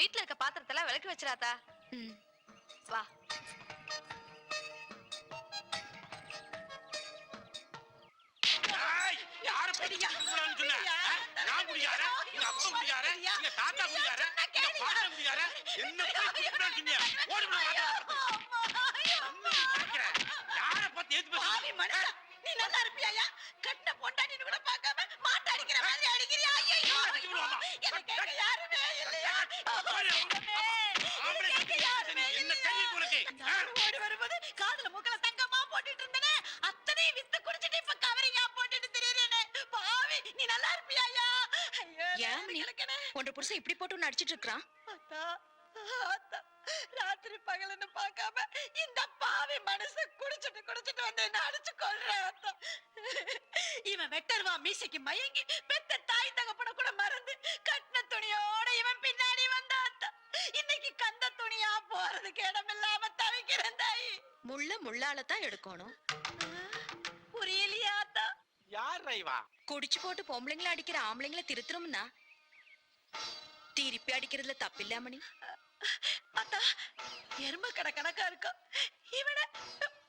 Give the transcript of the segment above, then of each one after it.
வீட்டுல இருக்க பாத்திரத்தெல்லாம் விளக்கி வச்சிராதா. வா. யார படியா சொன்ன? நான் குடியாரே, எங்க அப்பா குடியாரே, எங்க தாத்தா குடியாரே, எங்க பாட்டா குடியாரே, என்ன போய் குடிறான்னு சொன்னியா? ஓடி போடா வாடா. யார பத்தி ஏத்து பேசுற? பாவி மனுஷா, நீ நல்லா இருப்பியாயா? கட்ட பொண்டாட்டின்னு கூட பார்க்காம மாட்ட அடிக்கிற மாதிரி அடிக்கிறியா? ஐயோ, என்ன கேட்க யாருமே இல்லையா? என்ன கையில் குலுக்கி? ஓடி வரும்போது காதுல மூக்கல தங்கமா போட்டுட்டு இருந்தனே, அத்தனை வித்து குடிச்சிட்டு இப்ப கவரிங்கா போட்டுட்டு திரியறேனே. பாவி, நீ நல்லா இருப்பியாயா? ஏன் நீ உன்ட புருஷன் இப்படி போட்டு அடிச்சிட்டு இருக்கான்? அத்தா, அத்தா, ராத்திரி பகலன்னு பார்க்காம இந்த பாவி மனசு குடிச்சிட்டு வந்து என்ன அடிச்சு கொல்றேன் அத்தா. இவன் வெட்டருவா மீசைக்கு மயங்கி பெத்த தாய் தகப்பன கூட மறந்து கட்டின துணியோட இவன் பின்னாடி வந்தா அத்தா. இன்னைக்கு கந்த துணியா போறதுக்கு இடம் இல்லாம தவிக்கிறேன் தாயி. முள்ள முள்ளாலதான் எடுக்கணும். புரியலையா அத்தா? யார் ரைவா? குடிச்சு போட்டு பொம்பளைங்களை அடிக்கிற ஆம்பளைங்களை திருத்துறோம்னா திருப்பி அடிக்கிறதுல தப்பில்லாமணி. அத்தா, எரும கணக்கா இருக்கும். இவனை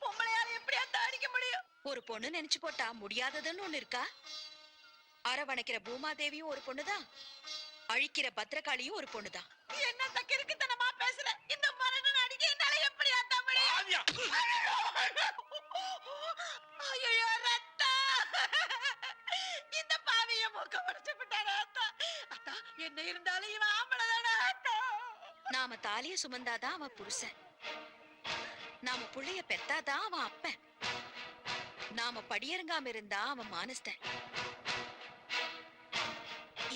பொம்பளையால எப்படி அத்தா அடிக்க முடியும்? ஒரு பொண்ணு நினைச்சு போட்டா முடியாததுன்னு ஒண்ணு இருக்கா? அரவணைக்கிற பூமாதேவியும் ஒரு பொண்ணுதான், அழிக்கிற பத்ரகாளியும் ஒரு பொண்ணுதான். என்ன தக்கிருக்கு தனமா பேசுற? இந்த மரணன் அடிக்க என்னால எப்படி அத்தா முடியும்? ஐயோ ரத்தா, இந்த பாவிய மூக்க முடிச்சு விட்டாரா அத்தா? அத்தா, என்ன இருந்தாலும் இவன் ஆம்பளதானா அத்தா? நாம தாலிய சுமந்தாதான் அவன் புருஷன், நாம புள்ளைய பெத்தாதான் அவன் அப்பன், நாம படியறங்காம இருந்தா அவன் மானஸ்தன்.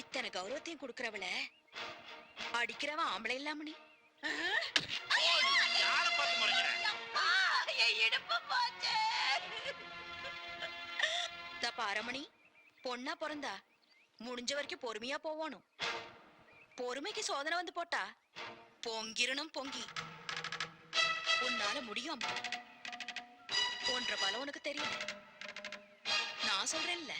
இத்தனை கௌரவத்தையும் கொடுக்கறவள அடிக்கிறவன் ஆம்பளை இல்லாமணி. அரமணி பொண்ணா பிறந்தா முடிஞ்ச வரைக்கும் பொறுமையா போவானும். பொறுமைக்கு சோதனை வந்து போட்டா பொங்கிரணும். பொங்கி உன்னால முடியும். போன்ற பலம் உனக்கு தெரியும். நான் சொல்றேன்ல.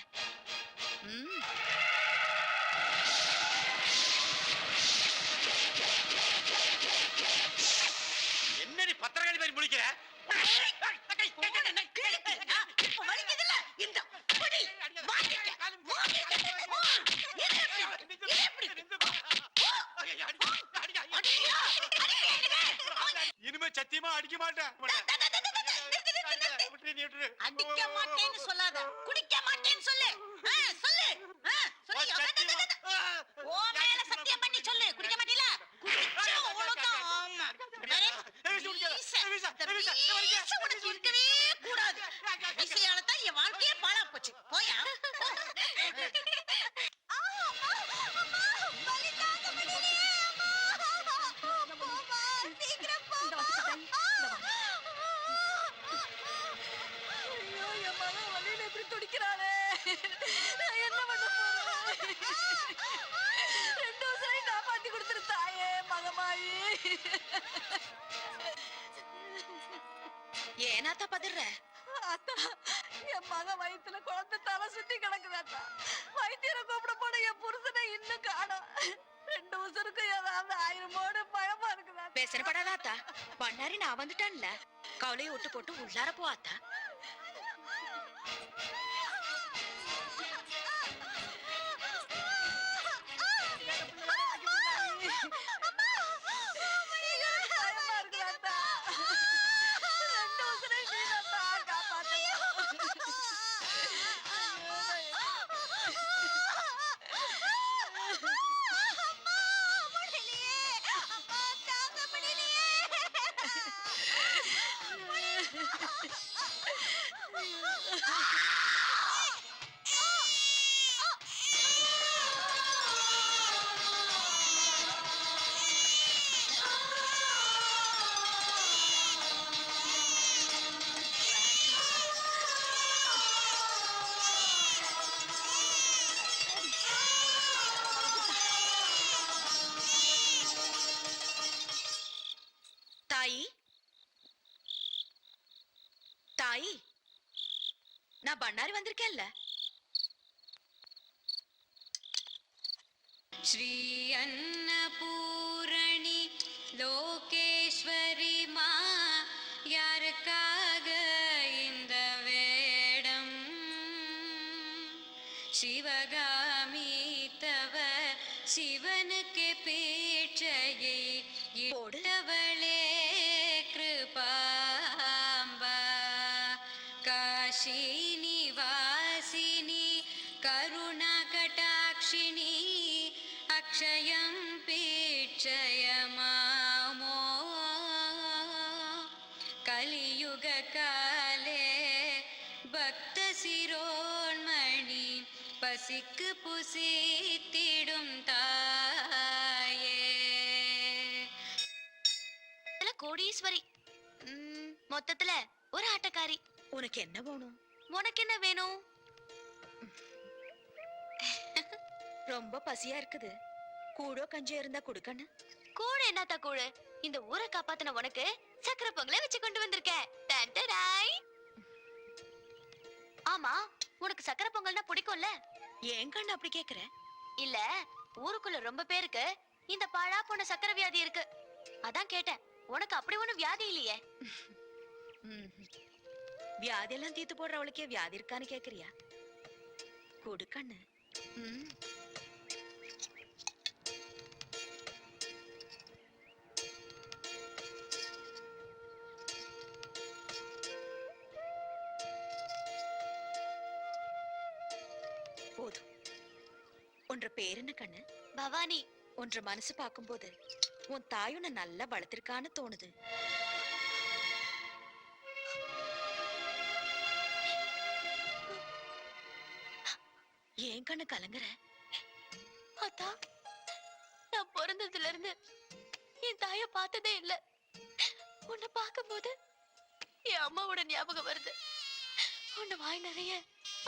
என்ன நீ பத்திரகாளி மாதிரி முடிக்கிற? இனிமே சத்தியமா அடிக்க மாட்டேன். அடிக்க மாட்டேன்னு சொல்லாத, குடிக்க மாட்டேன்னு சொல்லு. சொல்லு ஓ மேல சத்தியம் பண்ணி சொல்லு. குடிக்க மாட்டீல? குடிச்சா அவ்வளவுதான். ஆமா உனக்கு இருக்கவே கூடாது. இசையாலதான் என் வாழ்க்கையே பாழா போச்சு. போயா என்ன பண்ண போறேன்? 2 வருஷம் காப்பாத்தி கொடுத்துரு தாயே மகமாயி. ஏனாத்தா பதற? அத்தா, என் மக வயித்துல குழந்தை தலை சுத்தி கிடக்குதாத்தா. வைத்தியரை கூப்பிட போன என் புருஷனை இன்னும் காணோம். 2 வருஷத்துக்கு ஏதாவது 1000 பயமா இருக்குதா? பேசப்படாதாத்தா, பண்ணாரி நான் வந்துட்டான்ல, கவலையை விட்டு போட்டு உள்ளார போவாத்தா. தாயி, நான் பண்ணாரி வந்திருக்கேன்ல. ஸ்ரீ அன்னபூரணி சிவனுக்கு பீட்சையை போட்டவளே கிருபாம்பா காஷி நிவாசினி கருணா கடாட்சிணி அக்ஷயம் பீட்சய மாமோ கலியுக காலே பக்த சிரோன்மணி பசிக்கு புசித்திடும் தாயே. கோடீஸ்வரி, மொத்தத்துல ஒரு ஆட்டக்காரி. உனக்கு என்ன வேணும்? உனக்கு என்ன வேணும்? ரொம்ப பசியா இருக்குது. கூடோ கஞ்சி இருந்தா குடுக்கணும். கூட என்னத்தா கூடு? இந்த ஊரை காப்பாத்தின உனக்கு சக்கரை பொங்கலை வச்சு கொண்டு வந்திருக்கேன். ஆமா, உனக்கு சக்கரை பொங்கல்னா பிடிக்கும்ல? ஏன் கண்ணு அப்படி கேக்குற? இல்ல, ஊருக்குள்ள ரொம்ப பேருக்கு இந்த பாழா போன சக்கரை வியாதி இருக்கு. அதான் கேட்டேன். உனக்கு அப்படி ஒண்ணும் வியாதி இல்லையே. வியாதி எல்லாம் தீத்து போடுறவளுக்கே வியாதி இருக்கான்னு கேக்குறியா? கொடு கண்ணு. போதும். உன்ற பேர் என்ன கண்ணு? பவானி. உன்ற மனசு பார்க்கும்போது உன் தாய் உன்னை நல்லா வளர்த்திருக்கான்னு தோணுது. ஏன் கண்ணு கலங்குற? அத்தா, நான் பிறந்ததுல இருந்து என் தாய பார்த்ததே இல்ல. உன்னை பார்க்கும்போது என் அம்மாவோட ஞாபகம் வருது. உன்னை வாய் நிறைய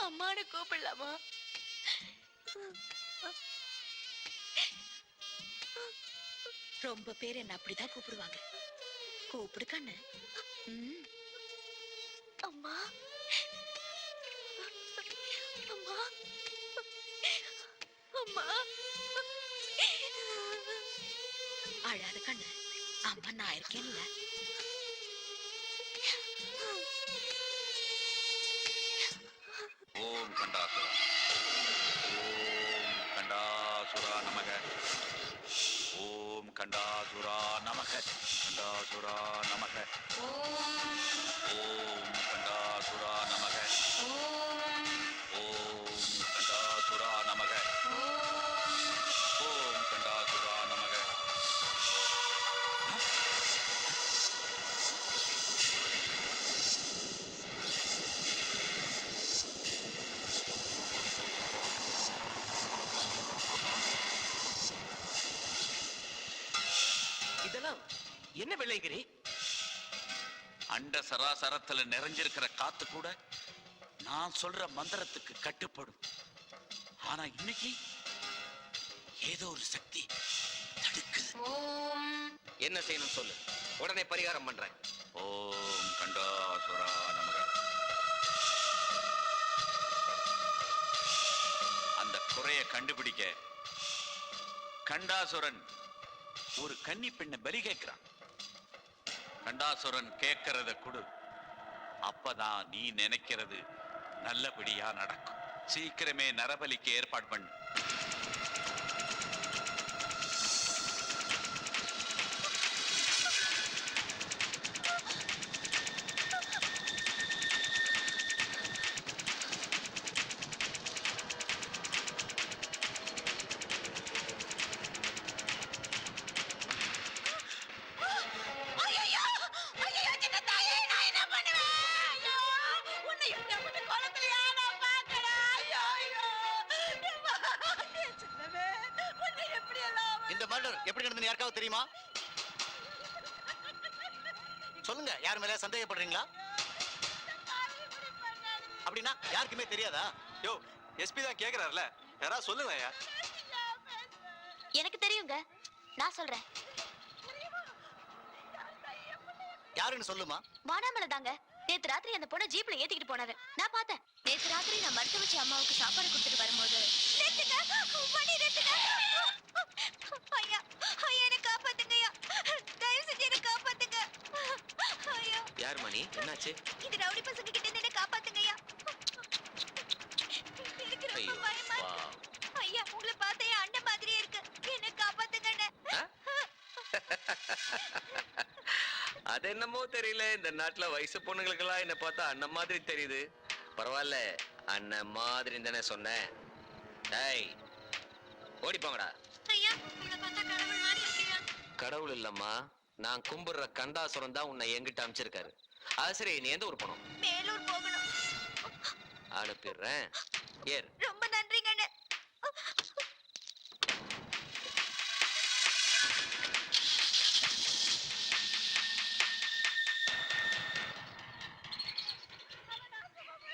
அம்மானு கூப்பிடலாமா? ரொம்ப பேர் என்ன அப்படிதான் கூப்பிடுவாங்க. கூப்பிடு கண்ணு. அம்மா, அம்மா, அம்மா. அழாத கண்ணு. அம்மா நான் இருக்கேன்ல. ஓம் கண்டாசுரா, ஓம் கண்டாசுரா நமக, ஓம் கண்டாசுரா நமக, கண்டாசுரா நமக, ஓம் கண்டாசுரா நமக, ஓம் கண்டாசுரா நமக, ஓம் கண்டாசுரா நமக. இதெல்லாம் என்ன வெள்ளைங்கிரி? அண்ட சராசரத்துல நிறைஞ்சிருக்கிற காத்து கூட நான் சொல்ற மந்திரத்துக்கு கட்டுப்படும். ஆனா இன்னைக்கு ஏதோ ஒரு சக்தி தடுக்குது. என்ன செய்யணும் சொல்லு, உடனே பரிகாரம் பண்றேன். ஓம் கண்டாசுரா நமக. அந்த குறைய கண்டுபிடிக்க கண்டாசுரன் ஒரு கன்னி பெண்ணை பலி கேட்கிறான். கண்டாசுரன் கேட்கறத கொடு, அப்பதான் நீ நினைக்கிறது நல்லபடியா நடக்கும். சீக்கிரமே நரபலிக்கு ஏற்பாடு பண்ணு. எப்படி நடந்தது யாருக்காவது தெரியுமா? சொல்லுங்க, யார் மேல சந்தேகப்படுறீங்களா? அப்படின்னா யாருக்குமே தெரியாதா? யோ, எஸ்பி தான் கேக்குறாருல, யாரா சொல்லுங்க. எனக்கு தெரியுங்க, நான் சொல்றேன். யாருன்னு சொல்லுமா? வாடாமல தாங்க. நேத்து ராத்திரி அந்த பொண்ணை ஜீப்ல ஏத்திக்கிட்டு போனாரு, நான் பார்த்தேன். நேத்து ராத்திரி நான் மருத்துவ வச்சு அம்மாவுக்கு சாப்பாடு கொடுத்துட்டு வரும்போது ஐயா, ஐயா என்ன காப்பாத்துங்கய்யா, தயவு செஞ்சு என்ன காப்பாத்துங்க ஐயா. யார் மணி, என்னாச்சு? இது ரவுடி பசங்க கிட்ட இருந்து என்ன காப்பாத்துங்கய்யா. எனக்கு ரொம்ப பயமா இருக்கு ஐயா. உங்களை பார்த்தா அண்ட மாதிரியே இருக்கு. அது என்னமோ தெரியல, இந்த நாட்டுல வயசு பொண்ணுங்களுக்கெல்லாம் என்ன பார்த்தா அண்ணன் மாதிரி தெரியுது. பரவாயில்ல, அண்ணன் மாதிரி தானே சொன்னேன். டேய், ஓடி போங்கடா. ஐயா உங்களை பார்த்தா கடவுள் மாதிரி இருக்கியா? கடவுள் இல்லம்மா, நான் கும்பிடுற கண்டாசுரம் தான் உன்னை எங்கிட்ட அமைச்சிருக்காரு. அது சரி, நீ எந்த ஊர் போகணும்? மேலூர் போகணும். அனுப்பிடுறேன், ஏறு. ரொம்ப நன்றிங்க அண்ணே.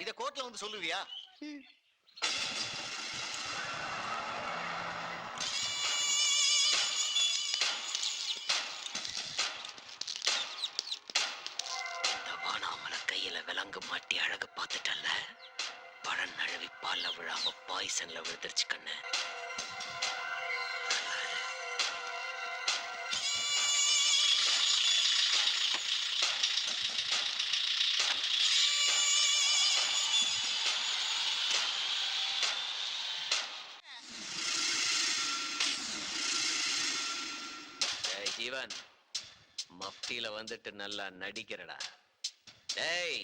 இத கோர்ட்ல வந்து சொல்லுவியா? இந்த வானாமல கையில விலங்கு மாட்டி அழகு பார்த்துட்டல்ல, பழம் நழுவி பால்ல விழாம பாய்சன்ல விழுந்துருச்சு கண்ணு. ஜீவன், மஃப்டியில வந்துட்டு நல்லா நடிக்கிறடா. டேய்,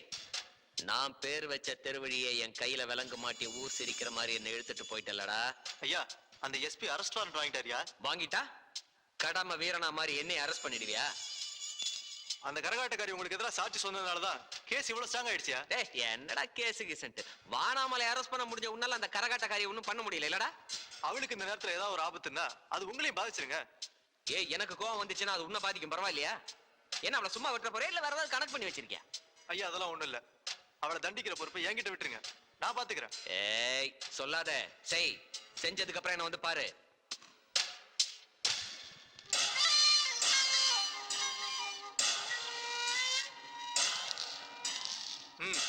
நான் பேர் வச்ச தெருவழியை என் கையில விலங்கு மாட்டி ஊர் சிரிக்கிற மாதிரி என்ன இழுத்துட்டு போயிட்டல்லடா. ஐயா, அந்த எஸ்பி அரெஸ்ட் வாரண்ட் வாங்கிட்டாரியா? வாங்கிட்டா கடமை வீரனா மாதிரி என்னை அரெஸ்ட் பண்ணிடுவியா? அந்த கரகாட்டக்காரி உங்களுக்கு எதிராக சாட்சி சொன்னதுனாலதான் கேஸ் இவ்வளவு ஸ்ட்ராங் ஆயிடுச்சியா? டேய், என்னடா கேஸ் கீசன்ட்? வானாமலை அரெஸ்ட் பண்ண முடிஞ்ச உன்னால அந்த கரகாட்டக்காரி ஒன்னும் பண்ண முடியல இல்லடா? அவளுக்கு இந்த நேரத்துல ஏதாவது ஒரு ஆபத்துன்னா அது உங்களையும் பாதிச்சிருங்க. ஏய், எனக்கு கோவம் வந்துச்சுன்னா அது உன்னை பாதிக்கும், பரவாயில்லையா? என்ன அவளை சும்மா விட்டுற போறே இல்ல வேற ஏதாவது கனெக்ட் பண்ணி வச்சிருக்கியா? ஐயா, அதெல்லாம் ஒண்ணும் இல்ல. அவளை தண்டிக்கிற பொறுப்பை என்கிட்ட விட்டுருங்க, நான் பாத்துக்கிறேன். ஏய், சொல்லாத. செய், செஞ்சதுக்கு அப்புறம் என்ன வந்து பாரு. ம்.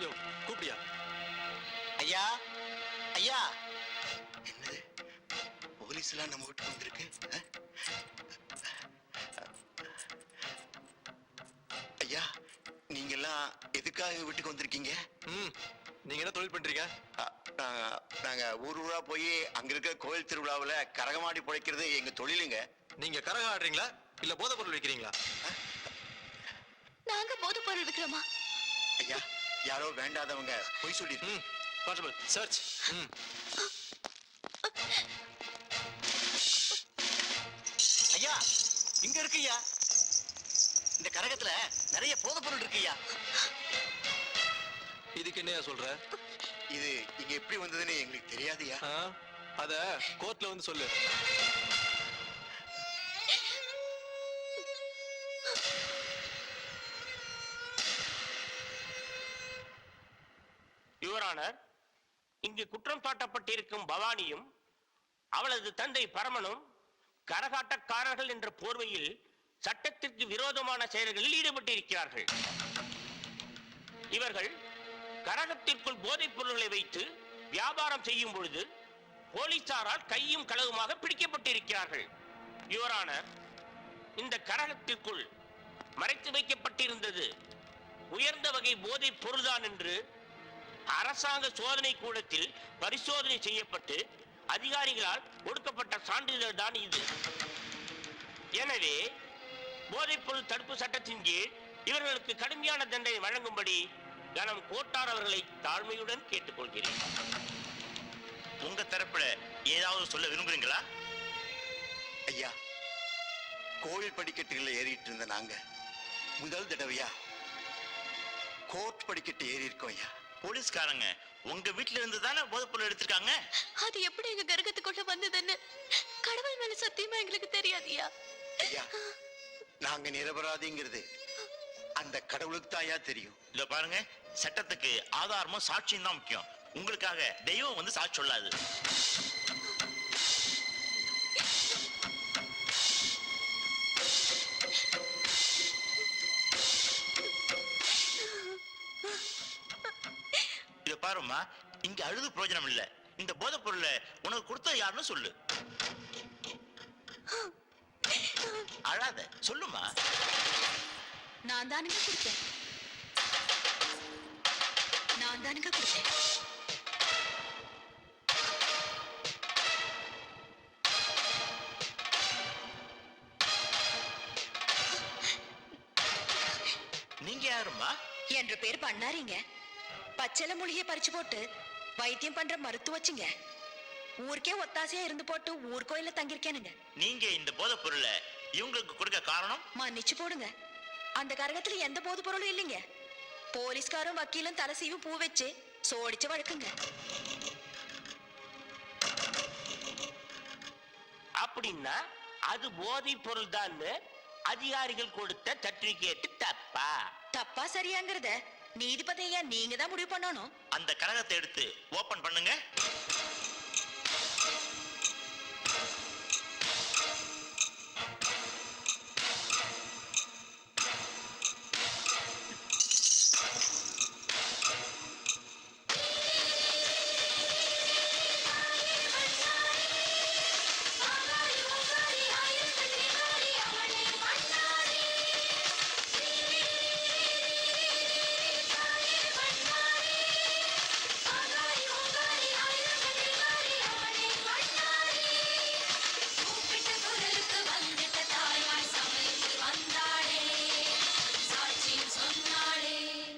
யோ, கூப்பிடியா? ஐயா, ஐயா. என்னது, போலீஸ் எல்லாம் நம்ம வீட்டுக்கு வந்திருக்கு? ஐயா, நீங்க எல்லாம் எதுக்காக வீட்டுக்கு வந்திருக்கீங்க? நீங்க என்ன தொழில் பண்றீங்க? நாங்க ஊர் ஊரா போய் அங்க இருக்க கோயில் திருவிழாவுல கரகமாடி பிழைக்கிறது எங்க தொழிலுங்க. நீங்க கரகம் ஆடுறீங்களா இல்ல போதை பொருள் விற்கிறீங்களா? நாங்க போதை பொருள் விக்கிறோமா? ஐயா, யாரோ வேண்டாதவங்க பொய் சொல்லி. Constable, church. ஐயா, இங்க இருக்குய்யா. இந்த கரகத்துல நிறைய போதை பொருள் இருக்குய்யா. இதுக்கு என்னையா சொல்ற? இது இங்க எப்படி வந்ததுன்னு எங்களுக்கு தெரியாதுயா. அத கோர்ட்ல வந்து சொல்லு. யுவர் ஆனர், இங்கு குற்றம் சாட்டப்பட்டிருக்கும் பவானியும் அவளது தந்தை பரமனும் கரகாட்டக்காரர்கள் என்ற போர்வையில் சட்டத்திற்கு விரோதமான செயல்களில் ஈடுபட்டிருக்கிறார்கள். இவர்கள் கரகத்திற்குள் போதைப் பொருள்களை வைத்து வியாபாரம் செய்யும் பொழுது போலீசாரால் கையும் களவுமாக பிடிக்கப்பட்டிருக்கிறார்கள். யுவர் ஆனர், இந்த கரகத்திற்குள் மறைத்து வைக்கப்பட்டிருந்தது உயர்ந்த வகை போதைப் பொருள்தான் என்று அரசாங்க சோதனை கூடத்தில் பரிசோதனை செய்யப்பட்டு அதிகாரிகளால் கொடுக்கப்பட்ட சான்றிதழ் தான் இது. எனவே போதைப் பொருள் தடுப்பு சட்டத்தின் கீழ் இவர்களுக்கு கடுமையான தண்டனை வழங்கும்படி கனம் கோட்டார் அவர்களை தாழ்மையுடன் கேட்டுக்கொள்கிறேன். உங்க தரப்புல ஏதாவது சொல்ல விரும்புறீங்களா? ஐயா, கோவில் படிக்கட்டுகளில் ஏறிட்டு இருந்த நாங்க முதல் தடவையா கோர்ட் படிக்கட்டு ஏறி இருக்கோம் ஐயா. போலீஸ்காரங்க உங்க வீட்டுல இருந்து தானே போதைப் பொருள் எடுத்திருக்காங்க. அது எப்படி எங்க கரகத்துக்குள்ள வந்ததுன்னு கடவுள் மேல சத்தியமா எங்களுக்கு தெரியாதியா. ஐயா, நாங்க நிரபராதிங்கிறது அந்த கடவுளுக்கு தான் ஐயா தெரியும். இத பாருங்க, சட்டத்துக்கு ஆதாரமும் சாட்சியும் தான் முக்கியம். உங்களுக்காக தெய்வம் வந்து சாட்சி சொல்லாது. பாரும்மா, இங்க அழுது பிரயோஜனம் இல்ல. இந்த போதைப் பொருளை உனக்கு கொடுத்த யாருன்னு சொல்லு. அழாத, சொல்லுமா. நான் தானுங்க கொடுத்தேன். நான் தானுங்க கொடுத்தேன். நீங்க யாருமா? என்ற பேர் பண்ணாரிங்க. பச்சளை மூலிகையை பறிச்சு போட்டு வைத்தியம் பண்ற மருத்துவச்சுங்க. ஊருக்கே ஒத்தாசையா இருந்து போட்டு ஊர் கோயில தங்கியிருக்கேனுங்க. நீங்க இந்த போதைப் பொருளை இவங்களுக்கு கொடுக்க காரணம்? மன்னிச்சு போடுங்க, அந்த கரகத்துல எந்த போது பொருளும் இல்லைங்க. போலீஸ்காரும் வக்கீலும் தலசீவும் பூ வச்சு சோடிச்ச வழக்குங்க. அப்படின்னா அது போதைப் பொருள் தான் அதிகாரிகள் கொடுத்த சர்டிபிகேட் தப்பா? தப்பா சரியாங்கிறத நீதிபதியா நீங்க தான் முடிவு பண்ணணும். அந்த கரகத்தை எடுத்து ஓபன் பண்ணுங்க.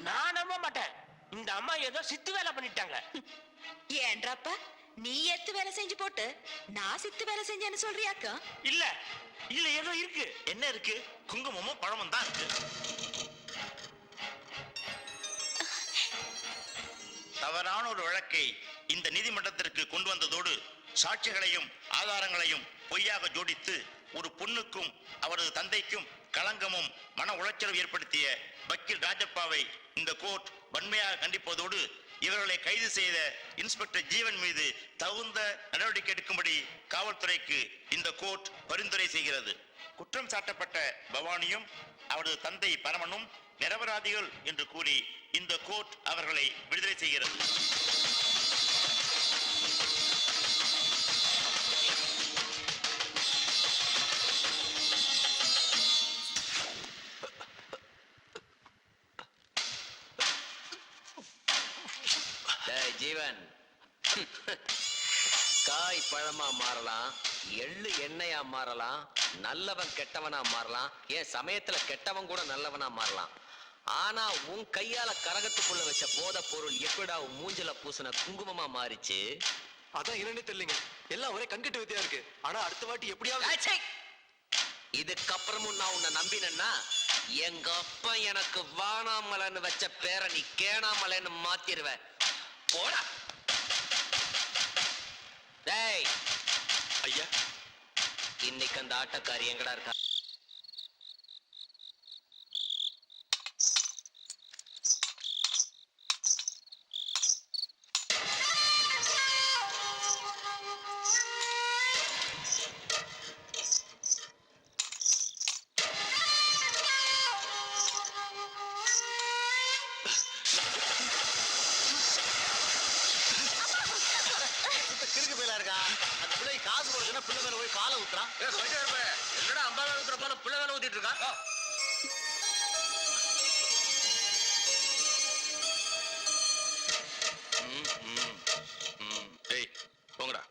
நான் நம்ப மாட்டேன். இந்த அம்மா ஏதோ சித்து வேலை பண்ணிட்டாங்க. ஏன்றாப்பா நீ எத்து வேலை செஞ்சு போட்டு நான் சித்து வேலை செஞ்சேன்னு சொல்றியாக்கா? இல்ல இல்ல, ஏதோ இருக்கு. என்ன இருக்கு? குங்குமமும் பழமும் தான் இருக்கு. தவறான ஒரு வழக்கை இந்த நீதிமன்றத்திற்கு கொண்டு வந்ததோடு சாட்சிகளையும் ஆதாரங்களையும் பொய்யாக ஜோடித்து ஒரு பொண்ணுக்கும் அவரது தந்தைக்கும் களங்கமும் மன உளைச்சலும் ஏற்படுத்திய வக்கீல் ராஜப்பாவை இந்த கோர்ட் வன்மையாக கண்டிப்பதோடு இவர்களை கைது செய்த இன்ஸ்பெக்டர் ஜீவன் மீது தகுந்த நடவடிக்கை எடுக்கும்படி காவல்துறைக்கு இந்த கோர்ட் பரிந்துரை செய்கிறது. குற்றம் சாட்டப்பட்ட பவானியும் அவரது தந்தை பரமனும் நிரபராதிகள் என்று கூறி இந்த கோர்ட் அவர்களை விடுதலை செய்கிறது. ஜீவன், காய் பழமா மாறலாம், எள்ளு எண்ணெயா மாறலாம், நல்லவன் கெட்டவனா மாறலாம், ஏன் சமயத்துல கெட்டவன் கூட நல்லவனா மாறலாம். ஆனா உன் கையால கரகத்துக்குள்ள வச்ச போதை பொருள் எப்படா உன் மூஞ்சில பூசின குங்குமமா மாறிச்சு? அதான் என்னன்னு தெரியலங்க. எல்லாம் ஒரே கண்கட்டு வித்தியா இருக்கு. ஆனா அடுத்த வாட்டி எப்படியாவது இதுக்கப்புறமும் நான் உன்னை நம்பினேன்னா எங்க அப்பா எனக்கு வானாமலன்னு வச்ச பேரை நீ கேணாமலன்னு மாத்திருவேன். போடா. டேய் ஐயா, இன்னைக்கு அந்த ஆட்டக்காரி எங்கடா இருக்கா? கிறுக்கு போயில இருக்கா? அந்த பிள்ளை காசு கொடுக்கணும், பிள்ளை மேல போய் காலை ஊத்துறான். என்னடா 50 ஊத்துற போல பிள்ளை வேலை ஊத்திட்டு இருக்கா? டேய் போங்கடா.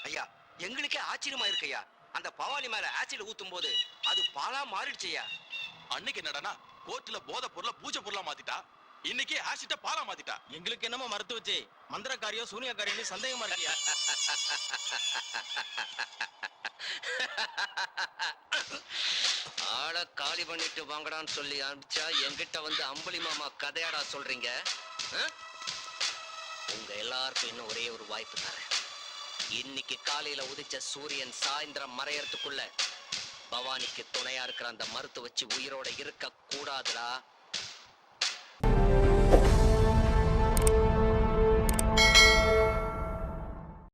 ஐயா, எங்களுக்கே ஆச்சரியமா இருக்கு ஐயா. அந்த பவானி மேல ஆசிட் ஊத்தும் போது அது பாலா மாறிடுச்சு ஐயா. அன்னைக்கு என்னடானா கோர்ட்ல போதை பொருளை பூஜை பொருளா மாத்திட்டா, இன்னைக்கு ஆசிட்ட பாலா மாத்திட்டா. எங்களுக்கு என்னமோ மறுத்து வச்சு மந்திரக்காரியோ சூனியக்காரியோ சந்தேகமா இருக்கியா? ஆளை காலி பண்ணிட்டு வாங்கடான்னு சொல்லி அனுப்பிச்சா என்கிட்ட வந்து அம்புலி மாமா கதையாடா சொல்றீங்க? உங்க எல்லாருக்கும் இன்னும் ஒரே ஒரு வாய்ப்பு தரேன். இன்னைக்கு காலையில உதிச்ச சூரியன் சாயந்தரம் மறையறதுக்குள்ள பவானிக்கு துணையா இருக்கிற அந்த மருத்து வச்சு உயிரோட இருக்க கூடாதுடா.